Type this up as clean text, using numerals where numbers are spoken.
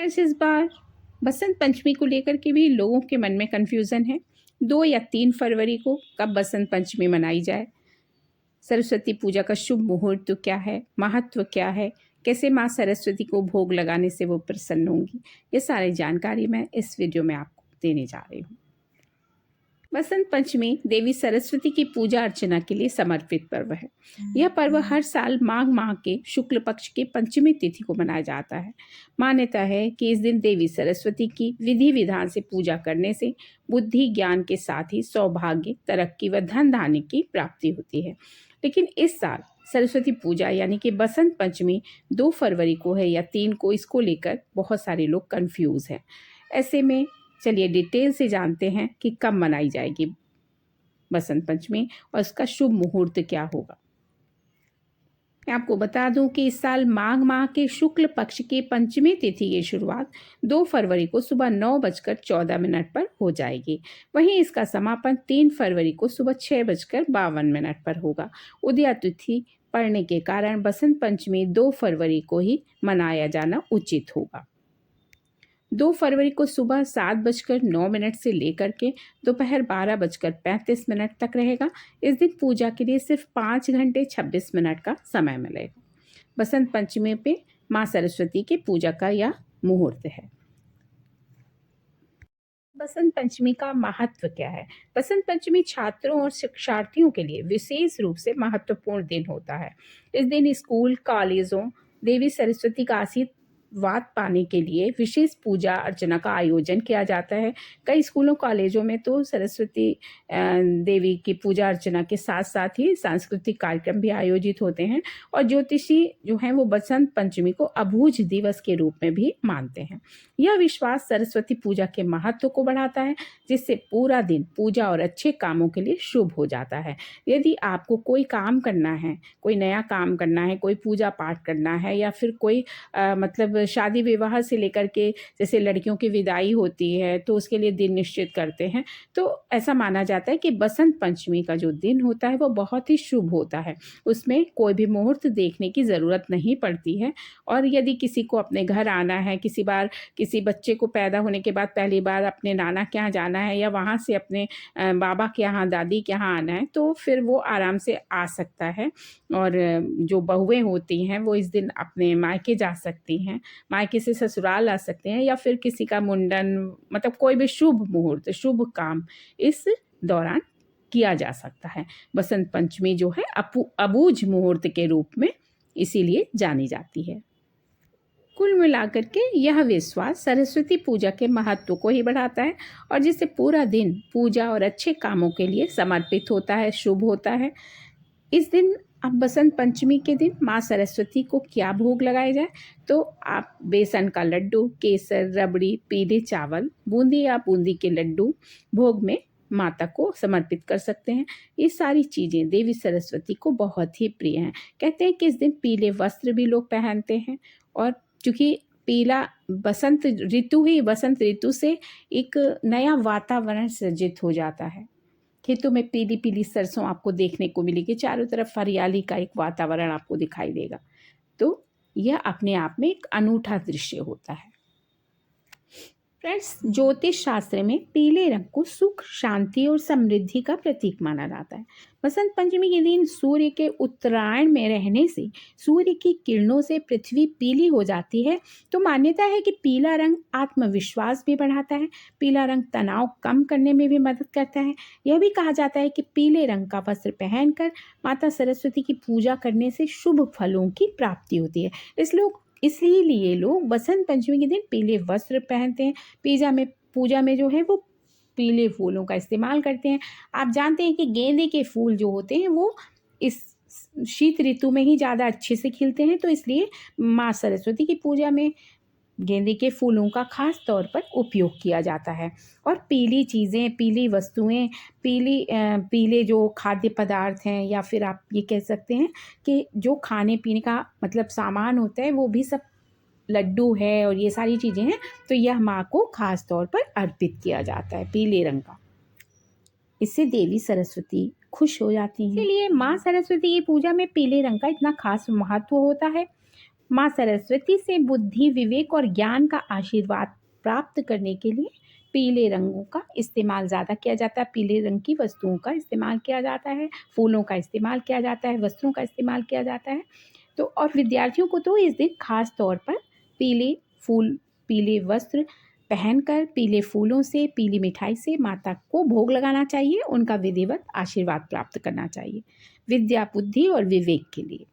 ऐसे इस बार बसंत पंचमी को लेकर के भी लोगों के मन में कन्फ्यूज़न है। 2 या 3 फरवरी को कब बसंत पंचमी मनाई जाए? सरस्वती पूजा का शुभ मुहूर्त क्या है? महत्व क्या है? कैसे माँ सरस्वती को भोग लगाने से वो प्रसन्न होंगी? ये सारी जानकारी मैं इस वीडियो में आपको देने जा रही हूँ। बसंत पंचमी देवी सरस्वती की पूजा अर्चना के लिए समर्पित पर्व है। यह पर्व हर साल माघ माह के शुक्ल पक्ष की पंचमी तिथि को मनाया जाता है। मान्यता है कि इस दिन देवी सरस्वती की विधि विधान से पूजा करने से बुद्धि ज्ञान के साथ ही सौभाग्य, तरक्की व धन धान्य की प्राप्ति होती है। लेकिन इस साल सरस्वती पूजा यानी कि बसंत पंचमी 2 फरवरी को है या 3 को, इसको लेकर बहुत सारे लोग कंफ्यूज हैं। ऐसे में चलिए डिटेल से जानते हैं कि कब मनाई जाएगी बसंत पंचमी और इसका शुभ मुहूर्त क्या होगा। मैं आपको बता दूं कि इस साल माघ माह के शुक्ल पक्ष की पंचमी तिथि की शुरुआत 2 फरवरी को सुबह 9:14 पर हो जाएगी। वहीं इसका समापन 3 फरवरी को सुबह 6:52 पर होगा। उदया तिथि पड़ने के कारण बसंत पंचमी 2 फरवरी को ही मनाया जाना उचित होगा। 2 फरवरी को सुबह 7:09 से लेकर के दोपहर 12:35 तक रहेगा। इस दिन पूजा के लिए सिर्फ 5 घंटे 26 मिनट का समय मिलेगा। बसंत पंचमी पे माँ सरस्वती की पूजा का यह मुहूर्त है। बसंत पंचमी का महत्व क्या है? बसंत पंचमी छात्रों और शिक्षार्थियों के लिए विशेष रूप से महत्वपूर्ण दिन होता है। इस दिन स्कूल, कॉलेजों देवी सरस्वती का आशीर्वाद पाने के लिए विशेष पूजा अर्चना का आयोजन किया जाता है। कई स्कूलों, कॉलेजों में तो सरस्वती देवी की पूजा अर्चना के साथ साथ ही सांस्कृतिक कार्यक्रम भी आयोजित होते हैं और ज्योतिषी जो हैं वो बसंत पंचमी को अबूझ दिवस के रूप में भी मानते हैं। यह विश्वास सरस्वती पूजा के महत्व को बढ़ाता है, जिससे पूरा दिन पूजा और अच्छे कामों के लिए शुभ हो जाता है। यदि आपको कोई काम करना है, कोई नया काम करना है, कोई पूजा पाठ करना है या फिर कोई मतलब शादी विवाह से लेकर के जैसे लड़कियों की विदाई होती है तो उसके लिए दिन निश्चित करते हैं, तो ऐसा माना जाता है कि बसंत पंचमी का जो दिन होता है वो बहुत ही शुभ होता है। उसमें कोई भी मुहूर्त देखने की ज़रूरत नहीं पड़ती है और यदि किसी को अपने घर आना है, किसी बच्चे को पैदा होने के बाद पहली बार अपने नाना के यहाँ जाना है या वहाँ से अपने बाबा के यहाँ, दादी के यहाँ आना है, तो फिर वो आराम से आ सकता है। और जो बहुएँ होती हैं वो इस दिन अपने मायके जा सकती हैं, मायके से ससुराल आ सकते हैं या फिर किसी का मुंडन, मतलब कोई भी शुभ मुहूर्त, शुभ काम इस दौरान किया जा सकता है। बसंत पंचमी जो है अबूझ मुहूर्त के रूप में इसीलिए जानी जाती है। कुल मिलाकर के यह विश्वास सरस्वती पूजा के महत्व को ही बढ़ाता है और जिससे पूरा दिन पूजा और अच्छे कामों के लिए समर्पित होता है, शुभ होता है। इस दिन अब बसंत पंचमी के दिन माँ सरस्वती को क्या भोग लगाया जाए, तो आप बेसन का लड्डू, केसर, रबड़ी, पीले चावल, बूंदी या बूंदी के लड्डू भोग में माता को समर्पित कर सकते हैं। ये सारी चीज़ें देवी सरस्वती को बहुत ही प्रिय हैं। कहते हैं कि इस दिन पीले वस्त्र भी लोग पहनते हैं और चूँकि पीला बसंत ऋतु से एक नया वातावरण सृजित हो जाता है। खेतों में पीली पीली सरसों आपको देखने को मिलेगी, चारों तरफ हरियाली का एक वातावरण आपको दिखाई देगा, तो यह अपने आप में एक अनूठा दृश्य होता है। फ्रेंड्स, ज्योतिष शास्त्र में पीले रंग को सुख, शांति और समृद्धि का प्रतीक माना जाता है। बसंत पंचमी के दिन सूर्य के उत्तरायण में रहने से सूर्य की किरणों से पृथ्वी पीली हो जाती है, तो मान्यता है कि पीला रंग आत्मविश्वास भी बढ़ाता है। पीला रंग तनाव कम करने में भी मदद करता है। यह भी कहा जाता है कि पीले रंग का वस्त्र पहनकर माता सरस्वती की पूजा करने से शुभ फलों की प्राप्ति होती है। इसीलिए लोग बसंत पंचमी के दिन पीले वस्त्र पहनते हैं। पूजा में जो है वो पीले फूलों का इस्तेमाल करते हैं। आप जानते हैं कि गेंदे के फूल जो होते हैं वो इस शीत ऋतु में ही ज़्यादा अच्छे से खिलते हैं, तो इसलिए माँ सरस्वती की पूजा में गेंदे के फूलों का खास तौर पर उपयोग किया जाता है। और पीली चीज़ें, पीली वस्तुएं, पीले जो खाद्य पदार्थ हैं या फिर आप ये कह सकते हैं कि जो खाने पीने का मतलब सामान होता है वो भी सब लड्डू है और ये सारी चीज़ें हैं, तो यह माँ को खास तौर पर अर्पित किया जाता है पीले रंग का। इससे देवी सरस्वती खुश हो जाती हैं। इसलिए माँ सरस्वती की पूजा में पीले रंग का इतना खास महत्व होता है। माँ सरस्वती से बुद्धि, विवेक और ज्ञान का आशीर्वाद प्राप्त करने के लिए पीले रंगों का इस्तेमाल ज़्यादा किया जाता है। पीले रंग की वस्तुओं का इस्तेमाल किया जाता है, फूलों का इस्तेमाल किया जाता है, वस्त्रों का इस्तेमाल किया जाता है। तो और विद्यार्थियों को तो इस दिन खास तौर पर पीले फूल, पीले वस्त्र पहनकर, पीले फूलों से, पीली मिठाई से माता को भोग लगाना चाहिए, उनका विधिवत आशीर्वाद प्राप्त करना चाहिए, विद्या, बुद्धि और विवेक के लिए।